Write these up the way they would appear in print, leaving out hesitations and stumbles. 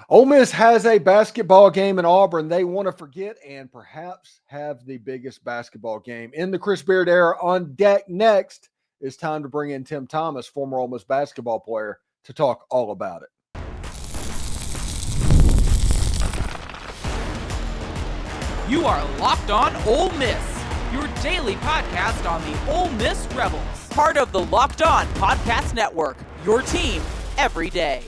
Ole Miss has a basketball game in Auburn they want to forget and perhaps have the biggest basketball game in the Chris Beard era. On deck next, it's time to bring in Tim Thomas, former Ole Miss basketball player, to talk all about it. You are Locked On Ole Miss, your daily podcast on the Ole Miss Rebels. Part of the Locked On Podcast Network, your team every day.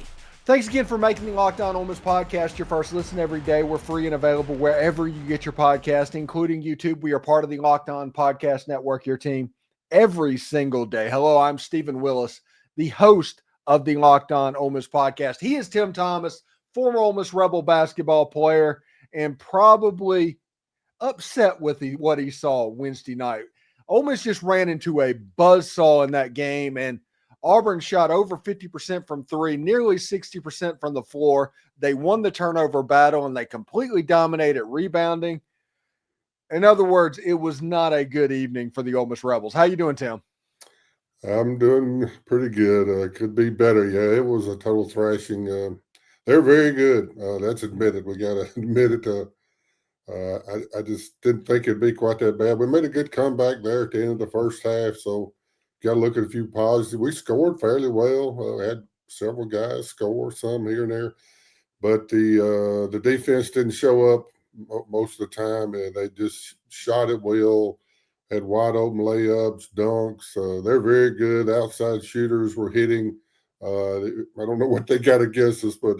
Thanks again for making the Locked On Ole Miss podcast your first listen every day. We're free and available wherever you get your podcast, including YouTube. We are part of the Locked On Podcast Network, your team every single day. Hello, I'm Steven Willis, the host of the Locked On Ole Miss podcast. He is Tim Thomas, former Ole Miss Rebel basketball player, and probably upset with what he saw Wednesday night. Ole Miss just ran into a buzzsaw in that game, and Auburn shot over 50% from three, nearly 60% from the floor. They won the turnover battle, and they completely dominated rebounding. In other words, it was not a good evening for the Ole Miss Rebels. How you doing, Tim? I'm doing pretty good. Could be better. Yeah, it was a total thrashing. They're very good. That's admitted. We got to admit it. I just didn't think it'd be quite that bad. We made a good comeback there at the end of the first half, so got to look at a few positives. We scored fairly well. Had several guys score, some here and there, but the defense didn't show up most of the time, and they just shot it well. Had wide open layups, dunks. They're very good. Outside shooters were hitting. I don't know what they got against us, but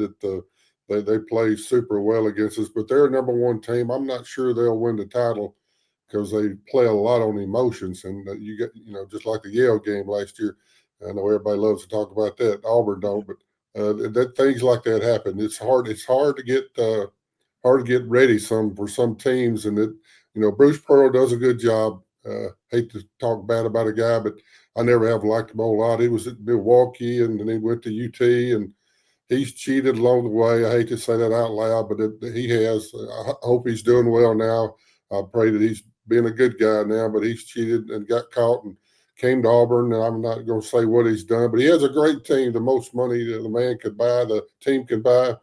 they play super well against us, but they're a number one team. I'm not sure they'll win the title because they play a lot on emotions. And you get, just like the Yale game last year. I know everybody loves to talk about that. Auburn don't, but that things like that happen. It's hard to get ready for some teams, and Bruce Pearl does a good job. Hate to talk bad about a guy, but I never have liked him a whole lot. He was at Milwaukee, and then he went to UT, and he's cheated along the way. I hate to say that out loud, but he has. I hope he's doing well now. I pray that he's being a good guy now, but he's cheated and got caught and came to Auburn, and I'm not going to say what he's done, but he has a great team, the most money the man could buy, the team can buy,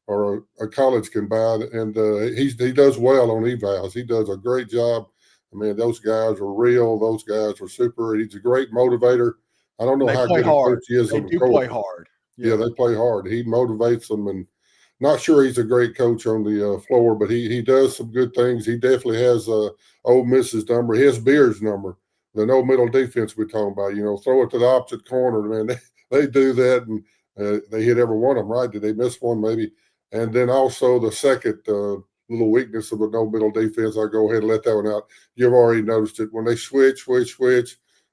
or a college can buy, and he does well on evals. He does a great job. I mean, those guys are real. Those guys are super. He's a great motivator. I don't know how good a coach he is. They do play hard. Yeah, they play hard. He motivates them, and not sure he's a great coach on the floor, but he does some good things. He definitely has Ole Miss's number. He has Beard's number, the no middle defense we're talking about. Throw it to the opposite corner, man. They do that, and they hit every one of them, right? Did they miss one maybe? And then also the second little weakness of the no middle defense, I'll go ahead and let that one out. You've already noticed it. When they switch,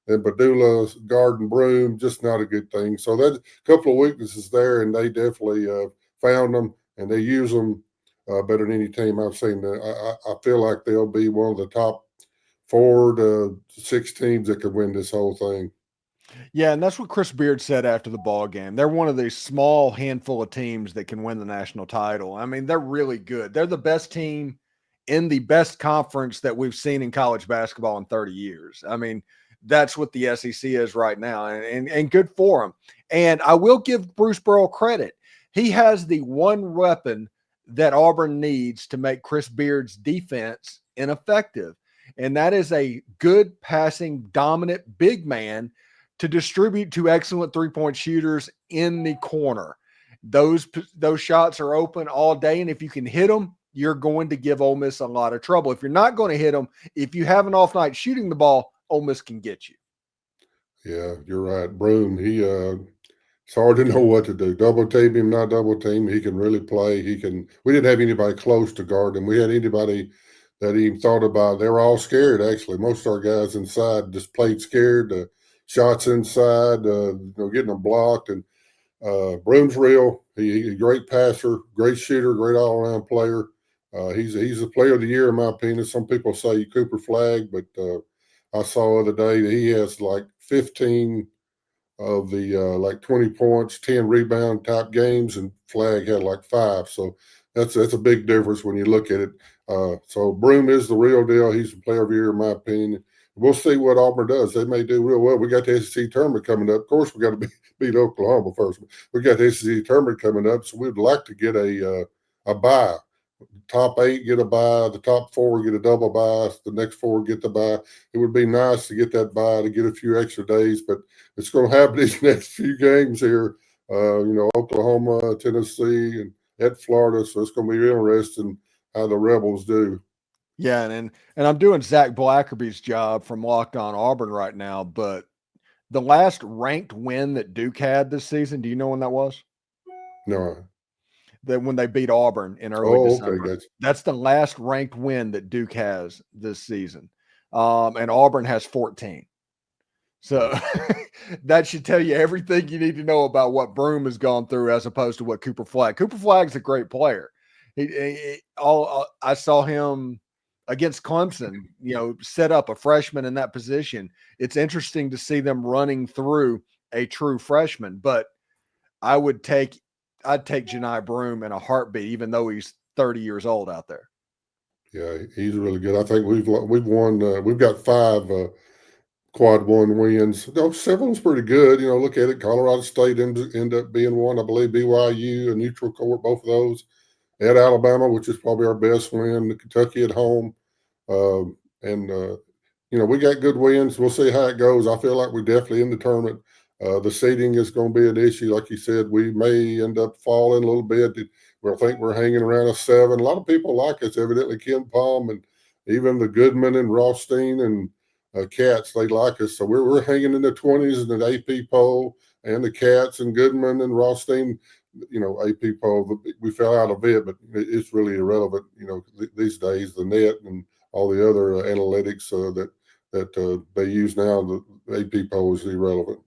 and Padula, Garden, Broom, just not a good thing. So that's a couple of weaknesses there, and they definitely found them, and they use them better than any team I've seen. I feel like they'll be one of the top 4 to 6 teams that could win this whole thing. Yeah, and that's what Chris Beard said after the ball game. They're one of these small handful of teams that can win the national title. I mean, they're really good. They're the best team in the best conference that we've seen in college basketball in 30 years. I mean, that's what the SEC is right now, and good for him. And I will give Bruce Pearl credit. He has the one weapon that Auburn needs to make Chris Beard's defense ineffective, and that is a good passing, dominant big man to distribute to excellent three-point shooters in the corner. Those shots are open all day, and if you can hit them, you're going to give Ole Miss a lot of trouble. If you're not going to hit them, if you have an off night shooting the ball, Ole Miss can get you. Yeah, you're right. Broom, it's hard to know what to do. Double team him, not double team. He can really play. We didn't have anybody close to guard him. We had anybody that even thought about. They were all scared, actually. Most of our guys inside just played scared. Shots inside, getting them blocked. And Broom's real. He's a great passer, great shooter, great all-around player. He's the player of the year, in my opinion. Some people say Cooper Flag, but I saw the other day that he has like 15 of the 20 points, 10 rebound type games, and Flag had like 5. So that's a big difference when you look at it. So Broom is the real deal. He's the player of the year, in my opinion. We'll see what Auburn does. They may do real well. We got the SEC tournament coming up. Of course, we got to beat Oklahoma first. We got the SEC tournament coming up, so we'd like to get a bye. Top 8 get a bye, the top 4 get a double bye, the next 4 get the bye. It would be nice to get that bye to get a few extra days, but it's going to happen these next few games here. Oklahoma, Tennessee, and at Florida, so it's going to be interesting how the Rebels do. Yeah, and I'm doing Zach Blackerby's job from Locked On Auburn right now, but the last ranked win that Duke had this season, do you know when that was? No. That when they beat Auburn in early December. Okay, gotcha. That's the last ranked win that Duke has this season. And Auburn has 14. So that should tell you everything you need to know about what Broome has gone through as opposed to what Cooper Flagg. Cooper Flagg's a great player. I saw him against Clemson, set up a freshman in that position. It's interesting to see them running through a true freshman, but I'd take Janai Broome in a heartbeat, even though he's 30 years old out there. Yeah, he's really good. I think we've won. We've got 5 quad 1 wins. Seven's pretty good. Look at it. Colorado State end up being one. I believe BYU, a neutral court, both of those. At Alabama, which is probably our best win. Kentucky at home, we got good wins. We'll see how it goes. I feel like we're definitely in the tournament. The seeding is going to be an issue. Like you said, we may end up falling a little bit. I think we're hanging around a 7. A lot of people like us, evidently. Ken Palm and even the Goodman and Rothstein and Cats, they like us. So we're hanging in the 20s in the AP poll, and the Cats and Goodman and Rothstein, AP poll. We fell out of it, but it's really irrelevant, these days. The net and all the other analytics that they use now, the AP poll is irrelevant.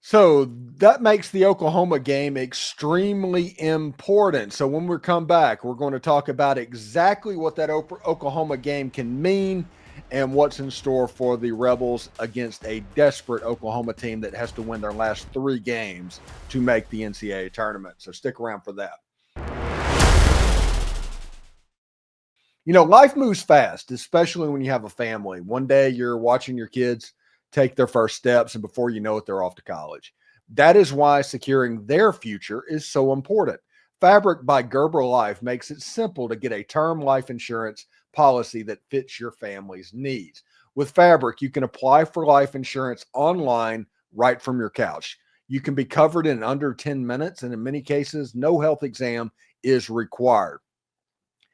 So that makes the Oklahoma game extremely important. So when we come back, we're going to talk about exactly what that Oklahoma game can mean and what's in store for the Rebels against a desperate Oklahoma team that has to win their last 3 games to make the NCAA tournament. So stick around for that. Life moves fast, especially when you have a family. One day you're watching your kids take their first steps, and before you know it, they're off to college. That is why securing their future is so important. Fabric by Gerber Life makes it simple to get a term life insurance policy that fits your family's needs. With Fabric, you can apply for life insurance online right from your couch. You can be covered in under 10 minutes, and in many cases, no health exam is required.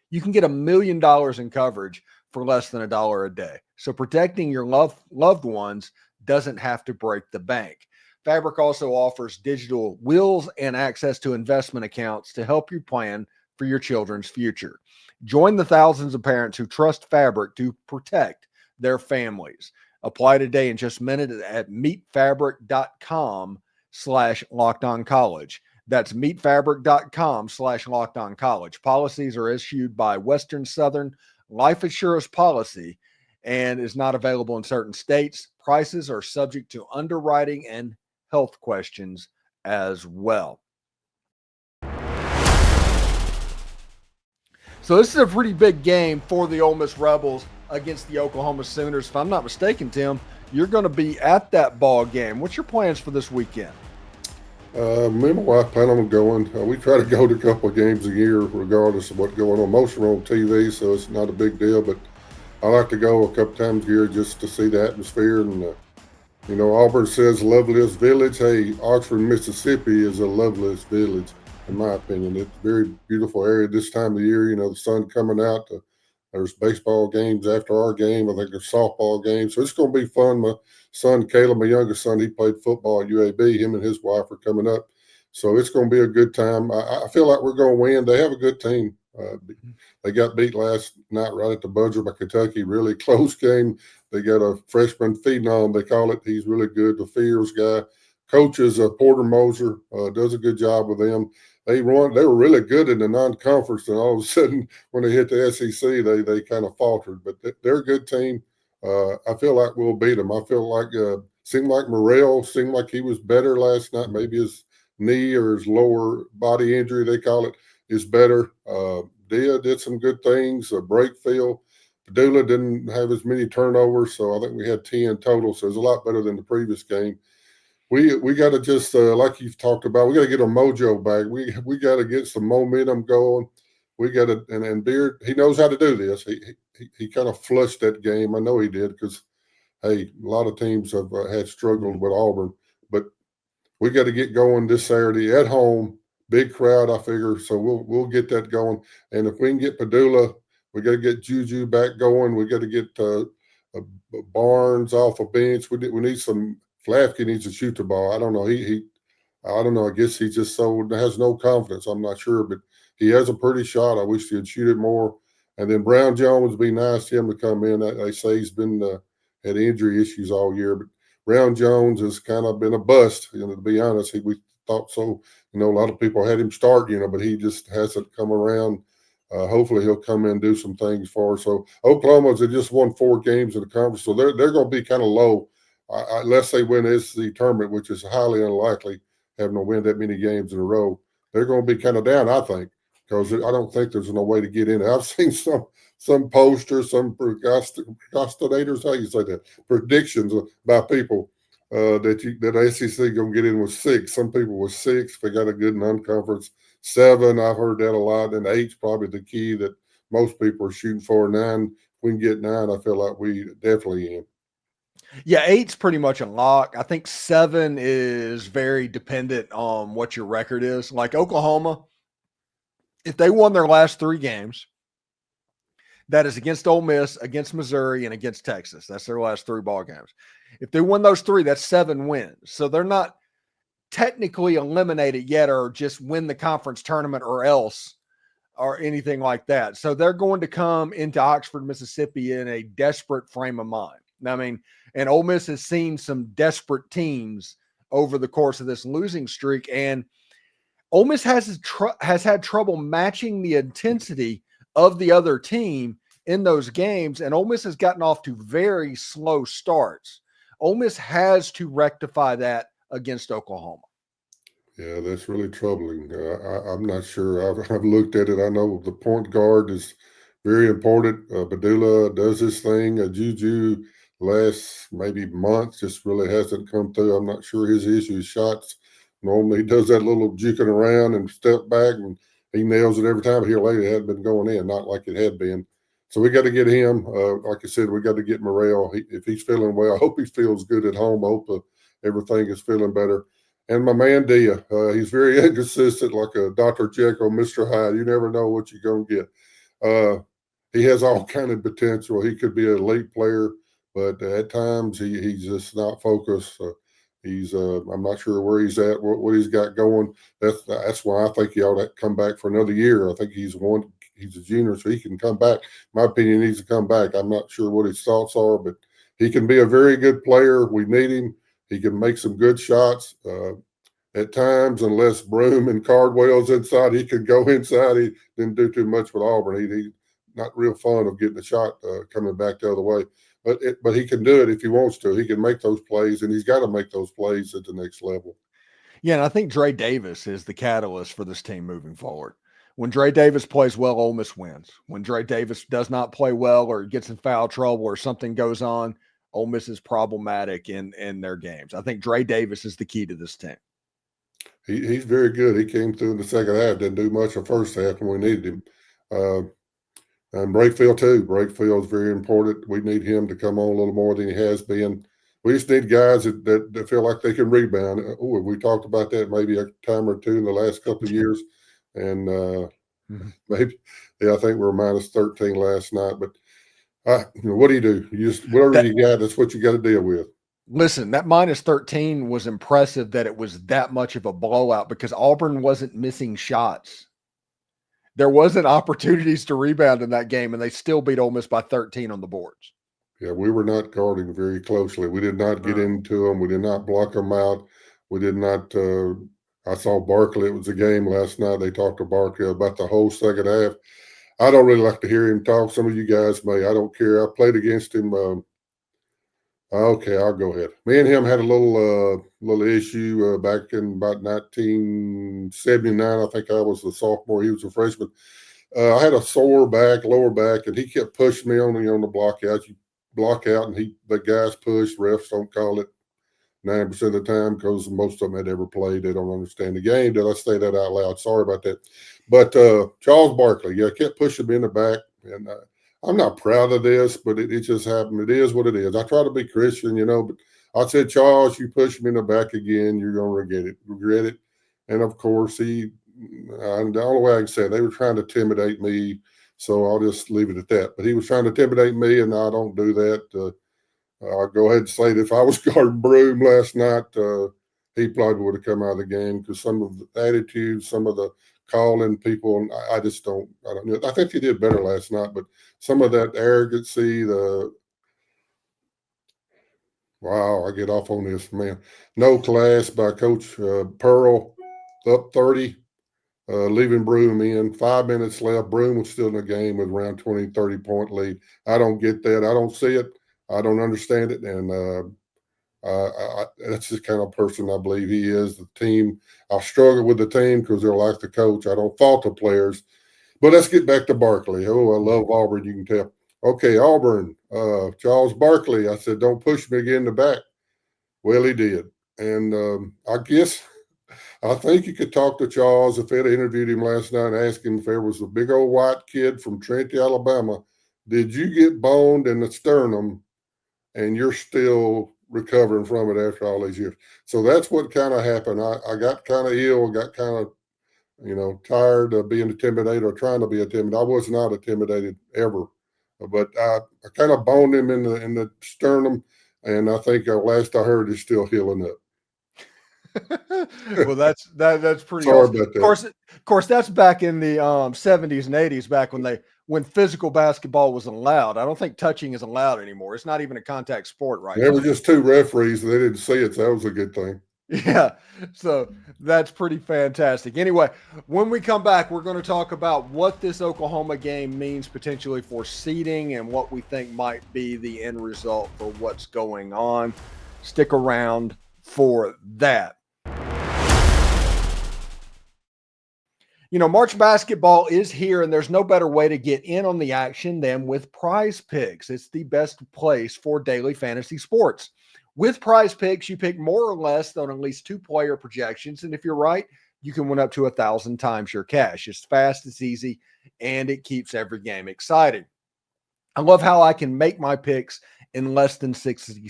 You can get $1 million in coverage for less than $1 a day. So protecting your loved ones doesn't have to break the bank. Fabric also offers digital wills and access to investment accounts to help you plan for your children's future. Join the thousands of parents who trust Fabric to protect their families. Apply today in just minutes at meetfabric.com/lockedoncollege. That's meetfabric.com/lockedoncollege. Policies are issued by Western Southern Life Assurance Policy and is not available in certain states. Prices are subject to underwriting and health questions as well. So this is a pretty big game for the Ole Miss Rebels against the Oklahoma Sooners. If I'm not mistaken, Tim, you're going to be at that ball game. What's your plans for this weekend? Me and my wife plan on going. We try to go to a couple of games a year, regardless of what's going on. Most are on TV, so it's not a big deal. But I like to go a couple times a year just to see the atmosphere. And Auburn says loveliest village. Hey, Oxford, Mississippi is the loveliest village, in my opinion. It's a very beautiful area this time of year. The sun coming out. There's baseball games after our game. I think there's softball games. So it's going to be fun. My son, Caleb, my youngest son, he played football at UAB. Him and his wife are coming up. So it's going to be a good time. I feel like we're going to win. They have a good team. They got beat last night right at the buzzer by Kentucky. Really close game. They got a freshman phenom, they call it. He's really good. The Fears guy. Coaches, Porter Moser, does a good job with them. They were really good in the non-conference, and all of a sudden, when they hit the SEC, they kind of faltered. But they're a good team. I feel like we'll beat them. I feel like seemed like Morrell seemed like he was better last night. Maybe his knee or his lower body injury, they call it, is better. Dia did some good things. Brakefield, Padula didn't have as many turnovers, so I think we had 10 total. So it's a lot better than the previous game. we got to just like you've talked about, we got to get a MOJO back. We got to get some momentum going. We got to, and Beard, he knows how to do this. He kind of flushed that game. I know he did because, hey, a lot of teams have had struggled with Auburn, but we got to get going this Saturday at home. Big crowd, I figure. So we'll get that going. And if we can get Padula, we got to get Juju back going. We got to get Barnes off a bench. We need some. Flafke needs to shoot the ball. I don't know. I don't know. I guess he just has no confidence. I'm not sure, but he has a pretty shot. I wish he'd shoot it more. And then Brown Jones would be nice to him to come in. They say he's been had injury issues all year, but Brown Jones has kind of been a bust. To be honest, we thought so. A lot of people had him start. But he just hasn't come around. Hopefully he'll come in and do some things for us. So Oklahoma's just won 4 games in the conference, so they're going to be kind of low. Unless they win the SEC tournament, which is highly unlikely, having to win that many games in a row, they're going to be kind of down, I think, because I don't think there's no way to get in. I've seen some posters, some procrastinators, how you say that, predictions by people that SEC going to get in with 6. Some people with 6, they got a good non-conference. 7, I've heard that a lot, and 8's probably the key that most people are shooting for. 9, if we can get 9, I feel like we definitely in. Yeah, 8's pretty much a lock. I think 7 is very dependent on what your record is. Like Oklahoma, if they won their last 3 games, that is against Ole Miss, against Missouri, and against Texas. That's their last 3 ball games. If they win those 3, that's 7 wins. So they're not technically eliminated yet, or just win the conference tournament or else, or anything like that. So they're going to come into Oxford, Mississippi in a desperate frame of mind. I mean, and Ole Miss has seen some desperate teams over the course of this losing streak, and Ole Miss has had trouble matching the intensity of the other team in those games, and Ole Miss has gotten off to very slow starts. Ole Miss has to rectify that against Oklahoma. Yeah, that's really troubling. I'm not sure. I've looked at it. I know the point guard is very important. Padula does his thing. Juju last maybe month just really hasn't come through. I'm not sure his issue is shots. Normally he does that little juking around and step back, and he nails it every time. Here lately it hadn't been going in, not like it had been. So we got to get him. Like I said, we got to get Morrell. If he's feeling well, I hope he feels good at home. I hope everything is feeling better. And my man Dia, he's very inconsistent, like a Dr. Jekyll, Mr. Hyde. You never know what you're going to get. He has all kind of potential. He could be an elite player, but at times he's just not focused. I'm not sure where he's at, what he's got going. That's why I think he ought to come back for another year. I think he's a junior, so he can come back. My opinion, he needs to come back. I'm not sure what his thoughts are, but he can be a very good player. We need him. He can make some good shots at times, unless Broom and Cardwell's inside. He can go inside. He didn't do too much with Auburn. He not real fun of getting a shot coming back the other way. But he can do it if he wants to. He can make those plays, and he's got to make those plays at the next level. Yeah, and I think Dre Davis is the catalyst for this team moving forward. When Dre Davis plays well, Ole Miss wins. When Dre Davis does not play well or gets in foul trouble or something goes on, Ole Miss is problematic in their games. I think Dre Davis is the key to this team. He's very good. He came through in the second half, didn't do much in the first half when we needed him. And Brakefield, too. Brakefield is very important. We need him to come on a little more than he has been. We just need guys that feel like they can rebound. We talked about that maybe a time or two in the last couple of years. And maybe, I think we were minus 13 last night. But what do? You just whatever you got, that's what you got to deal with. Listen, that minus 13 was impressive that it was that much of a blowout because Auburn wasn't missing shots. There wasn't opportunities to rebound in that game, and they still beat Ole Miss by 13 on the boards. Yeah, we were not guarding very closely. We did not get into them. We did not block them out. We did not I saw Barkley. It was a game last night. They talked to Barkley about the whole second half. I don't really like to hear him talk. Some of you guys may. I don't care. I played against him. Okay, I'll go ahead. Me and him had a little issue back in about 1979. I think I was a sophomore. He was a freshman. I had a sore back, lower back, and he kept pushing me on the block out. You block out, and the guys push. Refs don't call it. 90% of the time because most of them had ever played. They don't understand the game. Did I say that out loud? Sorry about that. But Charles Barkley, kept pushing me in the back. And I'm not proud of this, but it just happened. It is what it is. I try to be Christian, but I said, Charles, you push me in the back again, you're going to regret it. And, of course, the only way I can say it, they were trying to intimidate me, so I'll just leave it at that. But he was trying to intimidate me, and I don't do that. I'll go ahead and say that if I was guarding Broom last night, he probably would have come out of the game because some of the attitudes, some of the calling people, I just don't know. I think he did better last night, but some of that arrogancy, I get off on this, man. No class by Coach Pearl, up 30, leaving Broom in. 5 minutes left. Broom was still in the game with around 20, 30-point lead. I don't get that. I don't see it. I don't understand it. And that's the kind of person I believe he is. The team, I struggle with the team because they're like the coach. I don't fault the players. But let's get back to Barkley. Oh, I love Auburn, you can tell. Okay, Auburn, Charles Barkley. I said, don't push me again in the back. Well, he did. And I think you could talk to Charles if they'd interviewed him last night and asked him if there was a big old white kid from Trinity, Alabama. Did you get boned in the sternum and you're still recovering from it after all these years? So that's what kind of happened. I got kind of ill, got kind of, tired of being intimidated or trying to be intimidated. I was not intimidated ever, but I kind of boned him in the sternum, and I think last I heard he's still healing up. Well, that's pretty Sorry awesome. about that. Of course, that's back in the 70s and 80s, back when physical basketball was allowed. I don't think touching is allowed anymore. It's not even a contact sport right now. There were just 2 referees, and they didn't see it, so that was a good thing. Yeah, so that's pretty fantastic. Anyway, when we come back, we're going to talk about what this Oklahoma game means potentially for seeding and what we think might be the end result for what's going on. Stick around for that. March basketball is here, and there's no better way to get in on the action than with Prize Picks. It's the best place for daily fantasy sports. With Prize Picks, you pick more or less on at least 2 player projections, and if you're right, you can win up to 1,000 times your cash. It's fast, it's easy, and it keeps every game exciting. I love how I can make my picks in less than 60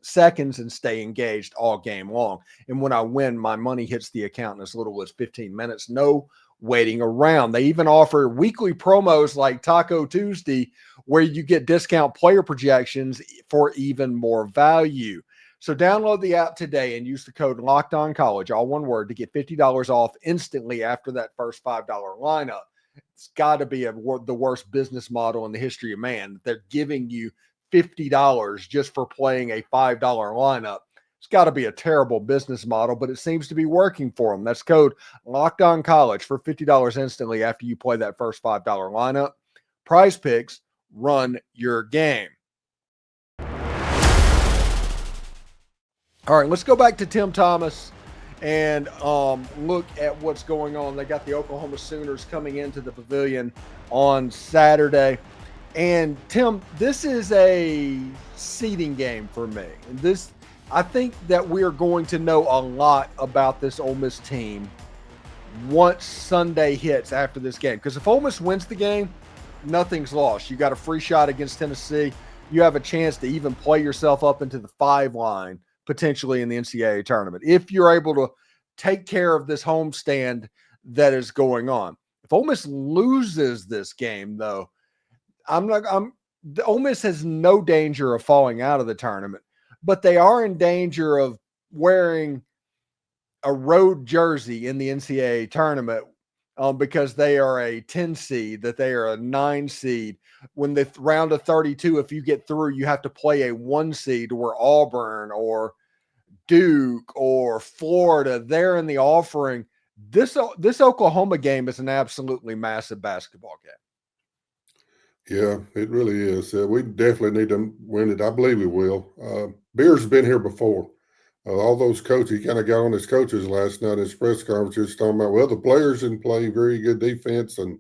seconds and stay engaged all game long. And when I win, my money hits the account in as little as 15 minutes. No waiting around. They even offer weekly promos like Taco Tuesday, where you get discount player projections for even more value. So download the app today and use the code LOCKEDONCollege, all one word, to get $50 off instantly after that first $5 lineup. It's got to be the worst business model in the history of man. They're giving you $50 just for playing a $5 lineup. It's got to be a terrible business model, but it seems to be working for them. That's code LOCKEDONCollege for $50 instantly after you play that first $5 lineup. Prize Picks, run your game. All right, let's go back to Tim Thomas and look at what's going on. They got the Oklahoma Sooners coming into the Pavilion on Saturday. And Tim, this is a seeding game for me. I think that we are going to know a lot about this Ole Miss team once Sunday hits after this game. Because if Ole Miss wins the game, nothing's lost. You got a free shot against Tennessee. You have a chance to even play yourself up into the 5 line, potentially in the NCAA tournament, if you're able to take care of this homestand that is going on. If Ole Miss loses this game, though, Ole Miss has no danger of falling out of the tournament, but they are in danger of wearing a road jersey in the NCAA tournament because they are a 10 seed, that they are a 9 seed. When the round of 32, if you get through, you have to play a 1 seed where Auburn or Duke or Florida, they're in the offering. This Oklahoma game is an absolutely massive basketball game. Yeah, it really is. We definitely need to win it. I believe we will. Beers has been here before. All those coaches, he kind of got on his coaches last night in his press conference, just talking about, well, the players didn't play very good defense, and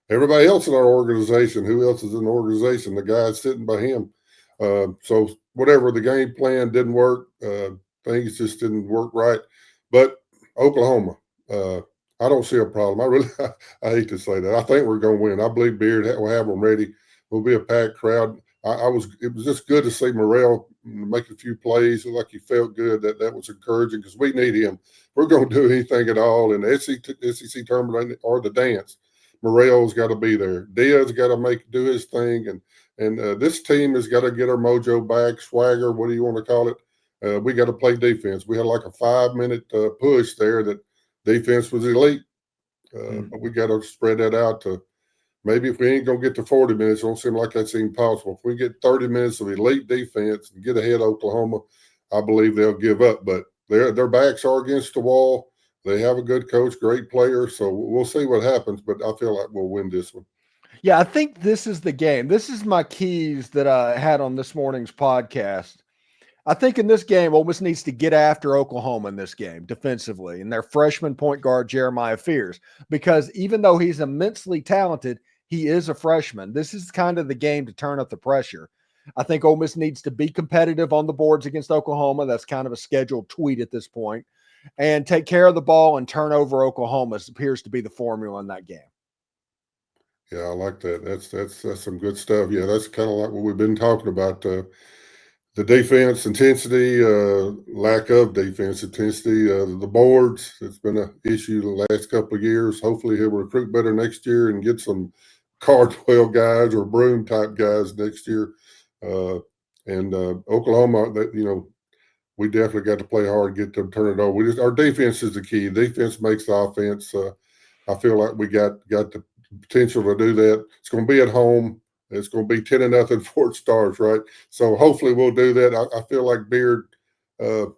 everybody else in our organization, who else is in the organization? The guy sitting by him. So whatever, the game plan didn't work. things just didn't work right. But Oklahoma, I don't see a problem. I hate to say that. I think we're going to win. I believe Beard will have them ready. We'll be a packed crowd. It was just good to see Morrell make a few plays. Like he felt good. That was encouraging because we need him. We're going to do anything at all in the SEC tournament or the dance. Morrell's got to be there. Diaz got to do his thing, and this team has got to get our mojo back, swagger. What do you want to call it? We got to play defense. We had like a 5-minute push there that defense was elite, but we got to spread that out to. Maybe if we ain't going to get to 40 minutes, it don't seem like that's even possible. If we get 30 minutes of elite defense and get ahead of Oklahoma, I believe they'll give up. But their backs are against the wall. They have a good coach, great player. So we'll see what happens, but I feel like we'll win this one. Yeah, I think this is the game. This is my keys that I had on this morning's podcast. I think in this game, Ole Miss needs to get after Oklahoma in this game defensively and their freshman point guard, Jeremiah Fears, because even though he's immensely talented, he is a freshman. This is kind of the game to turn up the pressure. I think Ole Miss needs to be competitive on the boards against Oklahoma. That's kind of a scheduled tweet at this point. And take care of the ball and turn over Oklahoma appears to be the formula in that game. Yeah, I like that. That's some good stuff. Yeah, that's kind of like what we've been talking about. The defense intensity, lack of defense intensity, the boards. It's been an issue the last couple of years. Hopefully he'll recruit better next year and get some Cardwell guys or Broom type guys next year. And Oklahoma, we definitely got to play hard, get them turn it over. Our defense is the key. Defense makes the offense. I feel like we got the potential to do that. It's going to be at home. It's going to be 10-0 before it starts, right? So hopefully we'll do that. I feel like Beard. Let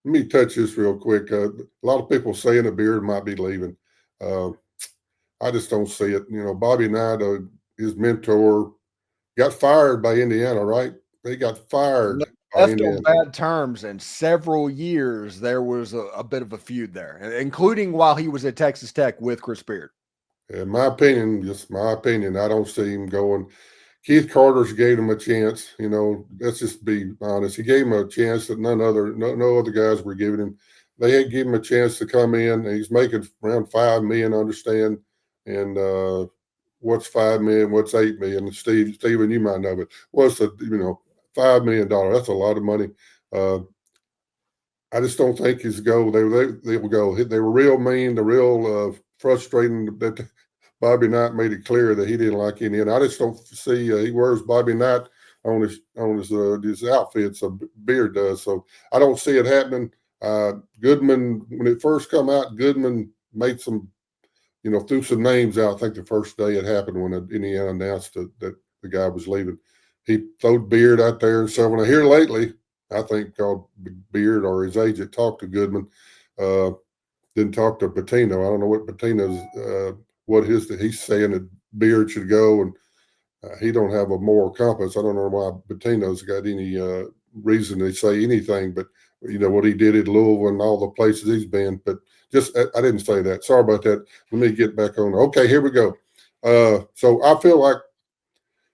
me touch this real quick. A lot of people saying that Beard might be leaving. I just don't see it. Bobby Knight, his mentor, got fired by Indiana, right? They got fired. Left on bad terms, and several years there was a bit of a feud there, including while he was at Texas Tech with Chris Beard. In my opinion, just my opinion, I don't see him going. Keith Carter's gave him a chance. Let's just be honest. He gave him a chance that no other guys were giving him. They had given him a chance to come in. And he's making around $5 million, understand. And what's $5 million? What's $8 million? Steven, you might know, but what's the $5 million? That's a lot of money. I just don't think his goal. They will go. They were real mean. The real frustrating that Bobby Knight made it clear that he didn't like Indiana. I just don't see he wears Bobby Knight on his outfits. So Beard does. So I don't see it happening. Goodman, when it first come out, Goodman made some, threw some names out. I think the first day it happened when Indiana announced that the guy was leaving. He threw Beard out there. And so when I hear lately, I think called Beard or his agent talked to Goodman. Didn't talk to Patino. I don't know what Patino's he's saying that Beard should go, and he don't have a moral compass. I don't know why Patino's got any reason to say anything, but what he did at Louisville and all the places he's been. But I didn't say that. Sorry about that. Let me get back on. Okay, here we go. So I feel like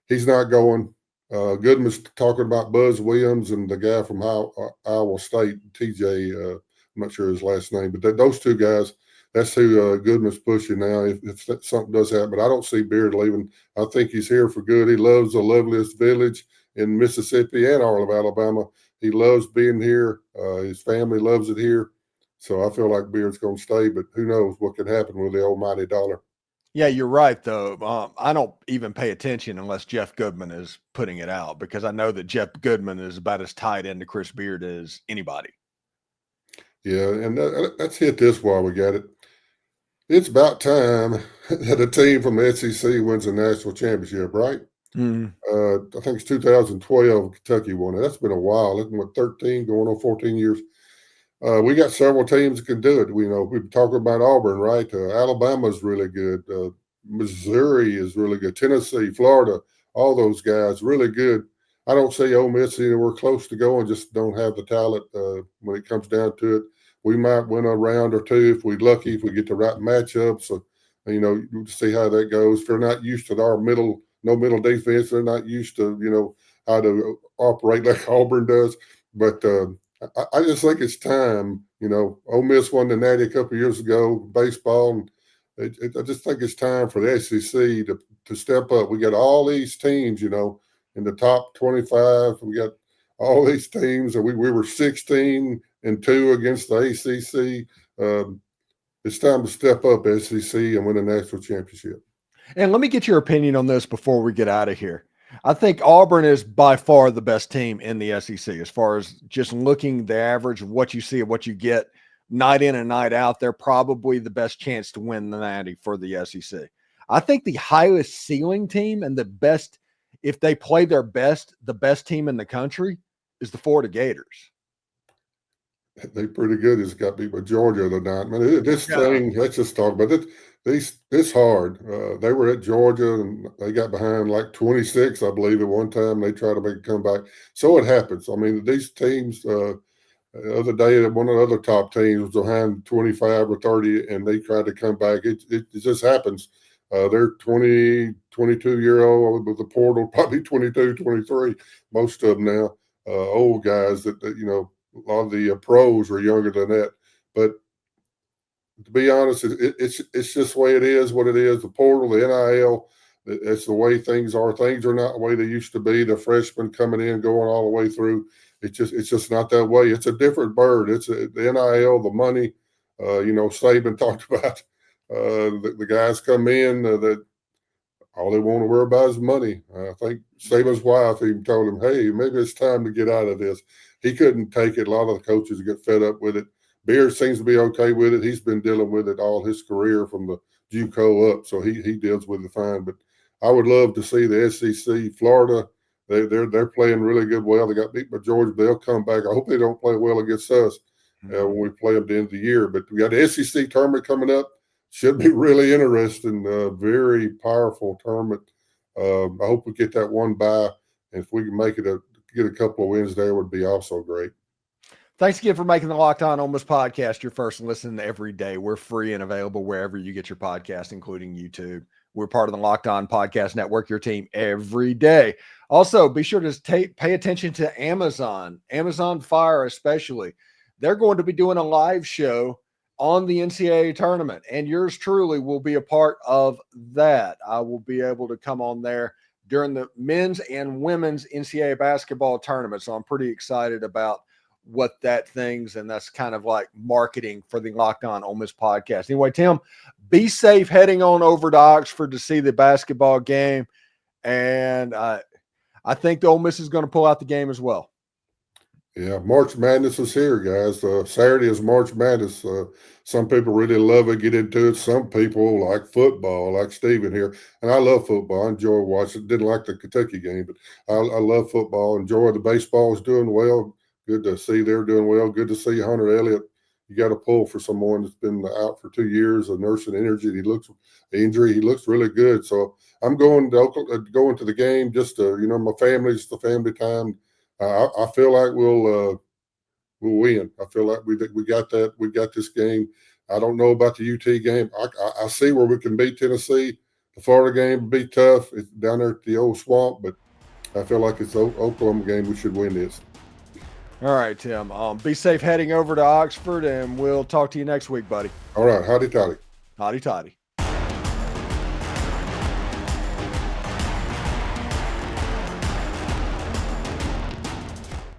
he's not going. Goodman's talking about Buzz Williams and the guy from Iowa State, TJ. I'm not sure his last name, but those two guys. That's who Goodman's pushing now. If something does happen, but I don't see Beard leaving. I think he's here for good. He loves the loveliest village in Mississippi and all of Alabama. He loves being here. His family loves it here. So I feel like Beard's going to stay, but who knows what could happen with the almighty dollar. Yeah, you're right, though. I don't even pay attention unless Jeff Goodman is putting it out, because I know that Jeff Goodman is about as tied into Chris Beard as anybody. Yeah, and let's hit this while we got it. It's about time that a team from the SEC wins a national championship, right? Mm-hmm. I think it's 2012 Kentucky won it. That's been a while. It's been 13, going on 14 years. We got several teams that can do it. We've talking about Auburn, right? Alabama's really good. Missouri is really good. Tennessee, Florida, all those guys really good. I don't see Ole Miss anywhere close to going. Just don't have the talent when it comes down to it. We might win a round or two if we're lucky, if we get the right matchups. So, see how that goes. If they're not used to our no middle defense, they're not used to, how to operate like Auburn does. But I just think it's time. Ole Miss won the Natty a couple of years ago, baseball, and I just think it's time for the SEC to step up. We got all these teams, in the top 25. We got all these teams, and we were 16-2 against the ACC. It's time to step up, SEC, and win a national championship. And let me get your opinion on this before we get out of here. I think Auburn is by far the best team in the SEC as far as just looking the average of what you see and what you get night in and night out. They're probably the best chance to win the Natty for the SEC. I think the highest ceiling team and the best, if they play their best, the best team in the country is the Florida Gators. They're pretty good. It's got beat by Georgia the other night. Man, this thing, let's just talk about it. This hard. They were at Georgia and they got behind like 26, I believe, at one time. They tried to make a comeback. So it happens. I mean, these teams, the other day, one of the other top teams was behind 25 or 30, and they tried to come back. It just happens. They're 20, 22-year-old with the portal, probably 22, 23, most of them now, old guys that a lot of the pros are younger than that. But to be honest, it's just the way it is, what it is. The portal, the NIL, it's the way things are. Things are not the way they used to be. The freshmen coming in, going all the way through. It's just not that way. It's a different bird. It's the NIL, the money. Saban talked about the guys come in that all they want to worry about is money. I think Saban's wife even told him, hey, maybe it's time to get out of this. He couldn't take it. A lot of the coaches get fed up with it. Beard seems to be okay with it. He's been dealing with it all his career from the JUCO up, so he deals with it fine. But I would love to see the SEC, Florida. They're playing really good. Well, they got beat by Georgia. They'll come back. I hope they don't play well against us when we play them at the end of the year. But we got the SEC tournament coming up. Should be really interesting. Very powerful tournament. I hope we get that one by, and if we can make it get a couple of wins there, would be also great. Thanks again for making the Locked On Ole Miss podcast your first listen every day. We're free and available wherever you get your podcast, including YouTube. We're part of the Locked On Podcast Network, your team every day. Also, be sure to pay attention to Amazon Fire especially. They're going to be doing a live show on the NCAA tournament, and yours truly will be a part of that. I will be able to come on there during the men's and women's NCAA basketball tournament, so I'm pretty excited about what that things, and that's kind of like marketing for the Locked On Ole Miss podcast. Anyway, Tim, be safe heading on over to Oxford to see the basketball game, and I think the Ole Miss is going to pull out the game as well. Yeah, March Madness is here, guys. Saturday is March Madness. Some people really love it, get into it. Some people like football, like Steven here. And I love football. I enjoy watching. Didn't like the Kentucky game, but I love football. Enjoy the baseball is doing well. Good to see they're doing well. Good to see Hunter Elliott. You got to pull for someone that's been out for 2 years of nursing injury. He looks really good. So I'm going to the game just to, my family's the family time. I feel like we'll win. I feel like we got that. We got this game. I don't know about the UT game. I see where we can beat Tennessee. The Florida game will be tough. It's down there at the old swamp, but I feel like it's the Oklahoma game. We should win this. All right, Tim. Be safe heading over to Oxford, and we'll talk to you next week, buddy. All right. Howdy toddy. Howdy toddy.